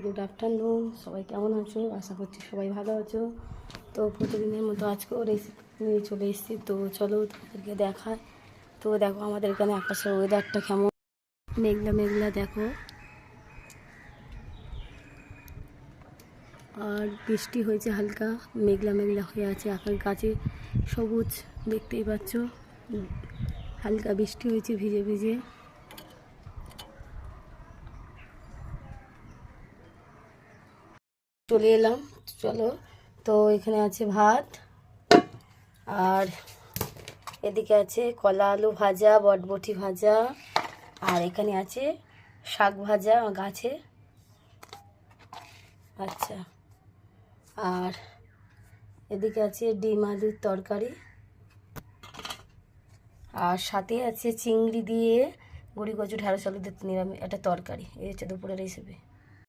Good afternoon. সবাই কেমন আছো? আশা করছি সবাই ভালো আছো। তো প্রতিদিনের মতো আজকেও রেসিপি নিয়ে চলে এসেছি। তো চলো তোমাদেরকে দেখায়। তো দেখো আমাদের এখানে আকাশের ওয়েদারটা কেমন, মেঘলা মেঘলা দেখো, আর বৃষ্টি হয়েছে, হালকা মেঘলা মেঘলা হয়ে আছে। আকাশ গাছে সবুজ দেখতেই পাচ্ছ, হালকা বৃষ্টি হয়েছে ভিজে ভিজে। চলে এলাম, চলো। তো এখানে আছে ভাত, আর এদিকে আছে কলা আলু ভাজা, বটবটি ভাজা, আর এখানে আছে শাক ভাজা গাছে। আচ্ছা, আর এদিকে আছে ডিম আলুর তরকারি, আর সাথে আছে চিংড়ি দিয়ে গুঁড়ি কচু ঢ্যাঁড়স আলু দিয়ে নিরামিষ একটা তরকারি। এই হচ্ছে দুপুরের রেসিপি।